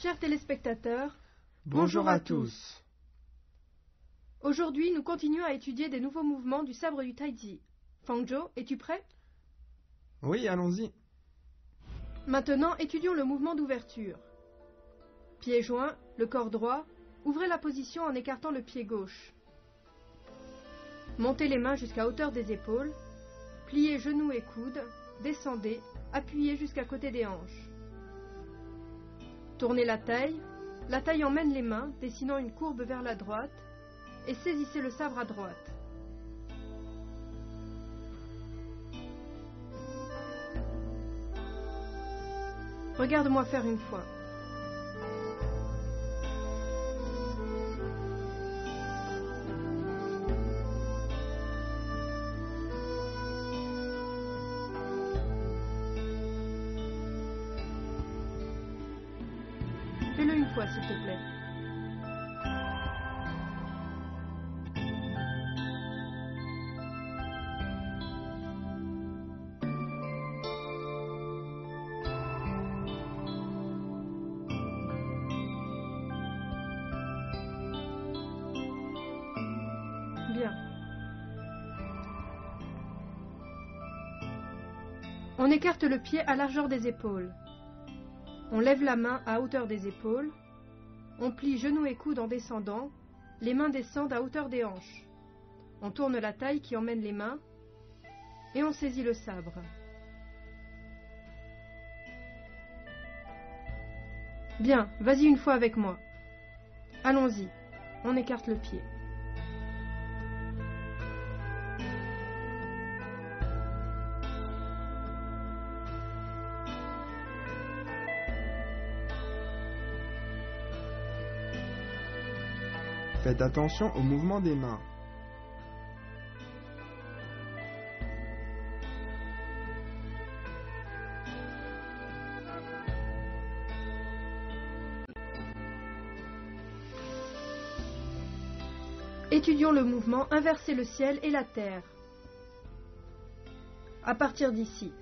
Chers téléspectateurs, bonjour à tous. Aujourd'hui, nous continuons à étudier des nouveaux mouvements du sabre du Taiji. Fangzhou, es-tu prêt? Oui, allons-y. Maintenant, étudions le mouvement d'ouverture. Pieds joints, le corps droit, ouvrez la position en écartant le pied gauche. Montez les mains jusqu'à hauteur des épaules, pliez genoux et coudes, descendez, appuyez jusqu'à côté des hanches. Tournez la taille emmène les mains, dessinant une courbe vers la droite, et saisissez le sabre à droite. Regarde-moi faire une fois. Fais-le une fois, s'il te plaît. Bien. On écarte le pied à largeur des épaules. On lève la main à hauteur des épaules. On plie genoux et coudes en descendant. Les mains descendent à hauteur des hanches. On tourne la taille qui emmène les mains. Et on saisit le sabre. Bien, vas-y une fois avec moi. Allons-y. On écarte le pied. Faites attention au mouvement des mains. Étudions le mouvement inverser le ciel et la terre. À partir d'ici,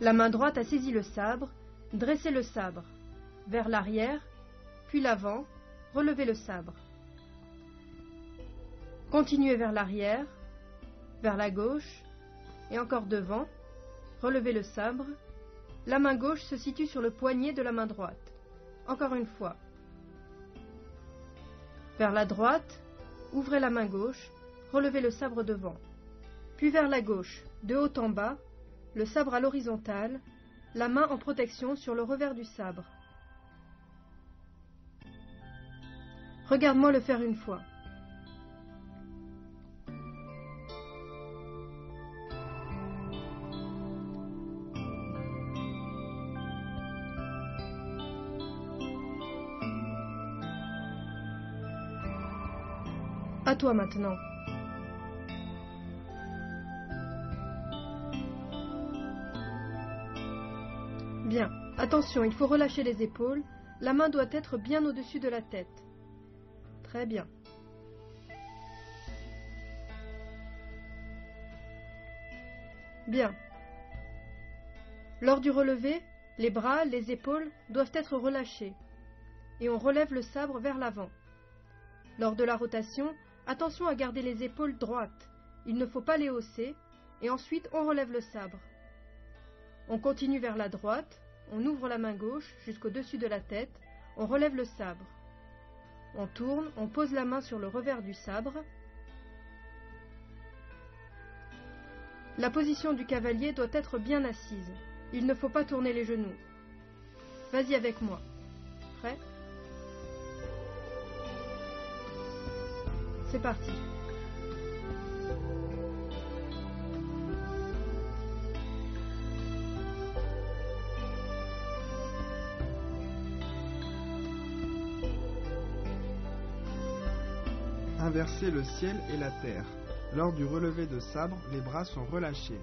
la main droite a saisi le sabre, dressez le sabre, vers l'arrière, puis l'avant, relevez le sabre. Continuez vers l'arrière, vers la gauche, et encore devant, relevez le sabre. La main gauche se situe sur le poignet de la main droite. Encore une fois. Vers la droite, ouvrez la main gauche, relevez le sabre devant. Puis vers la gauche, de haut en bas, le sabre à l'horizontale, la main en protection sur le revers du sabre. Regarde-moi le faire une fois. À toi maintenant. Bien, attention, il faut relâcher les épaules. La main doit être bien au-dessus de la tête. Très bien. Bien. Lors du relevé, les bras, les épaules doivent être relâchés. Et on relève le sabre vers l'avant. Lors de la rotation, attention à garder les épaules droites. Il ne faut pas les hausser. Et ensuite, on relève le sabre. On continue vers la droite. On ouvre la main gauche jusqu'au-dessus de la tête. On relève le sabre. On tourne, on pose la main sur le revers du sabre. La position du cavalier doit être bien assise. Il ne faut pas tourner les genoux. Vas-y avec moi. Prêt? C'est parti. Inverser le ciel et la terre. Lors du relevé de sabre, les bras sont relâchés.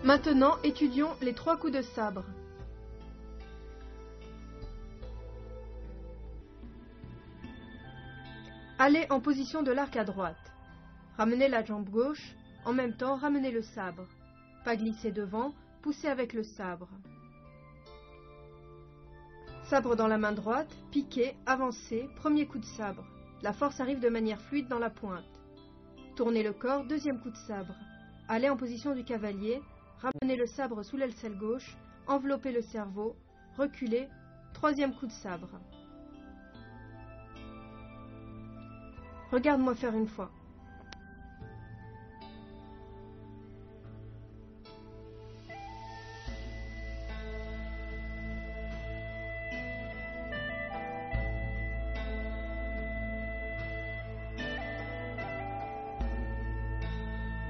Maintenant, étudions les 3 coups de sabre. Allez en position de l'arc à droite. Ramenez la jambe gauche, En même temps, ramenez le sabre. Pas glisser devant, poussez avec le sabre. Sabre dans la main droite, piquez, avancez, premier coup de sabre. La force arrive de manière fluide dans la pointe. Tournez le corps, deuxième coup de sabre. Allez en position du cavalier, ramenez le sabre sous l'aisselle gauche, enveloppez le cerveau, reculez, troisième coup de sabre. Regarde-moi faire une fois.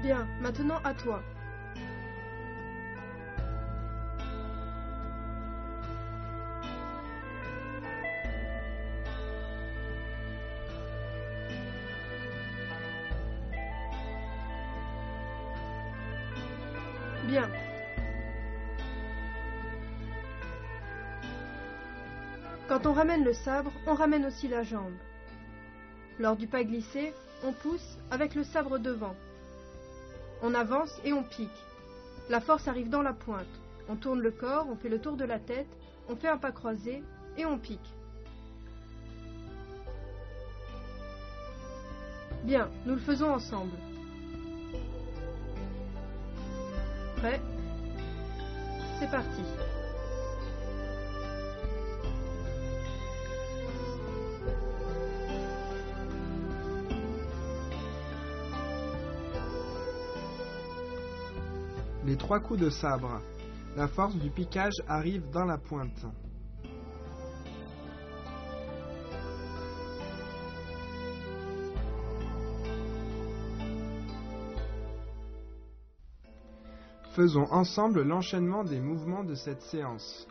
Bien, maintenant à toi. Bien. Quand on ramène le sabre, on ramène aussi la jambe. Lors du pas glissé, on pousse avec le sabre devant. On avance et on pique. La force arrive dans la pointe. On tourne le corps, on fait le tour de la tête, on fait un pas croisé et on pique. Bien, nous le faisons ensemble. Prêt? C'est parti. Les 3 coups de sabre. La force du piquage arrive dans la pointe. Faisons ensemble l'enchaînement des mouvements de cette séance.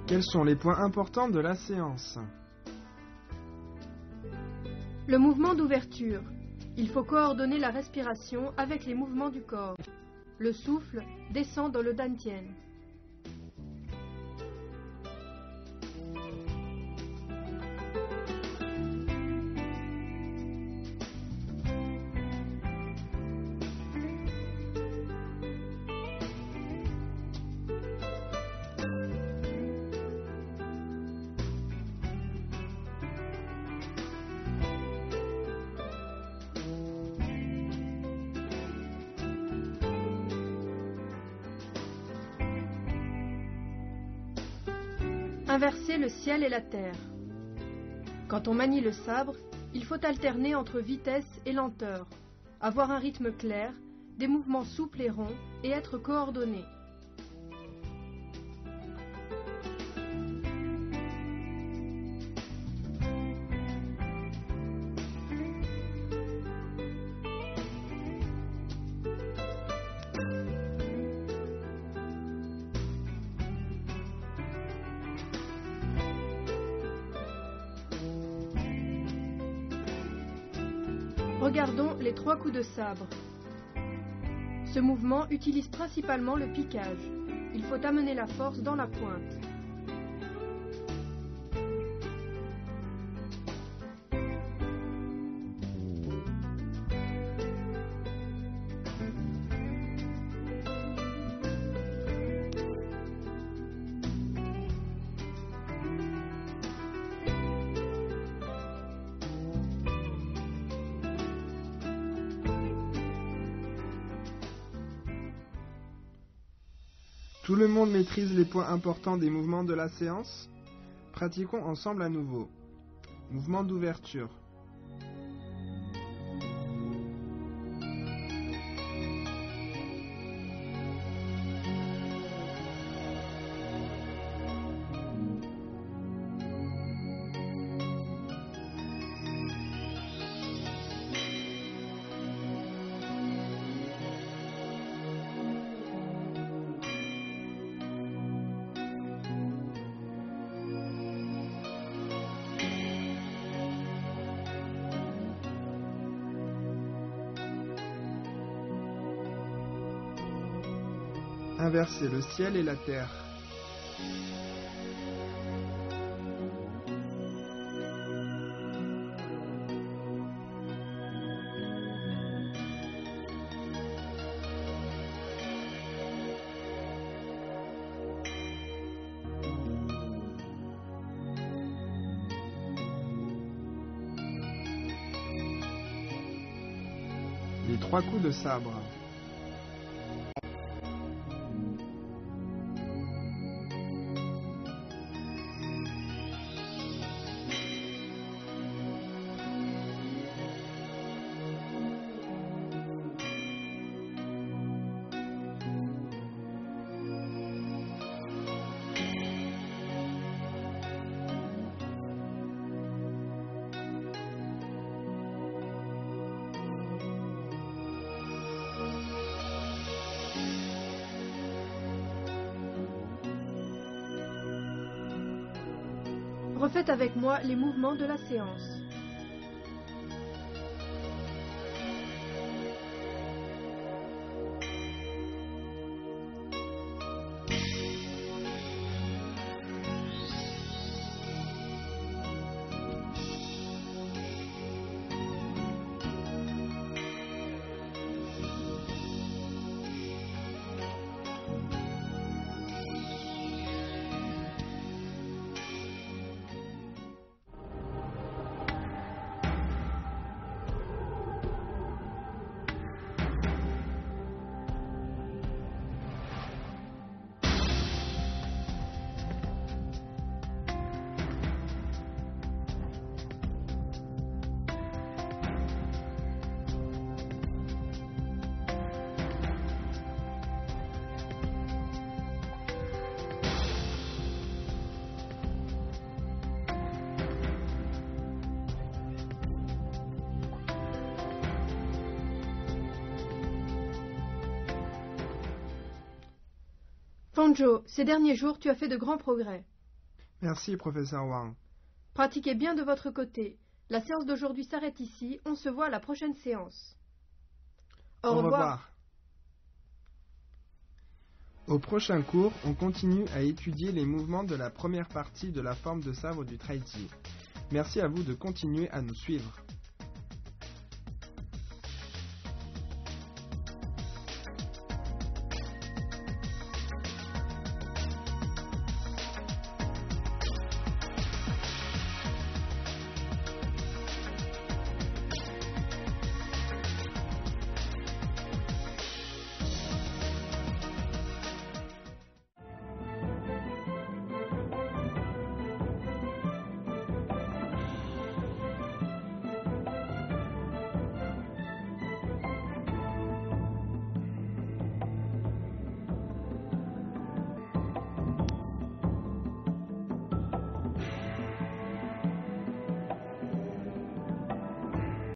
Quels sont les points importants de la séance? Le mouvement d'ouverture. Il faut coordonner la respiration avec les mouvements du corps. Le souffle descend dans le dantian. Inverser le ciel et la terre. Quand on manie le sabre, il faut alterner entre vitesse et lenteur, avoir un rythme clair, des mouvements souples et ronds et être coordonné. Regardons les 3 coups de sabre. Ce mouvement utilise principalement le piquage. Il faut amener la force dans la pointe. Tout le monde maîtrise les points importants des mouvements de la séance? Pratiquons ensemble à nouveau. Mouvement d'ouverture. Inverser le ciel et la terre. Les 3 coups de sabre. Refaites avec moi les mouvements de la séance. Fanjo, ces derniers jours, tu as fait de grands progrès. Merci, professeur Wang. Pratiquez bien de votre côté. La séance d'aujourd'hui s'arrête ici. On se voit à la prochaine séance. Au revoir. Au prochain cours, on continue à étudier les mouvements de la première partie de la forme de sabre du Tai Chi. Merci à vous de continuer à nous suivre.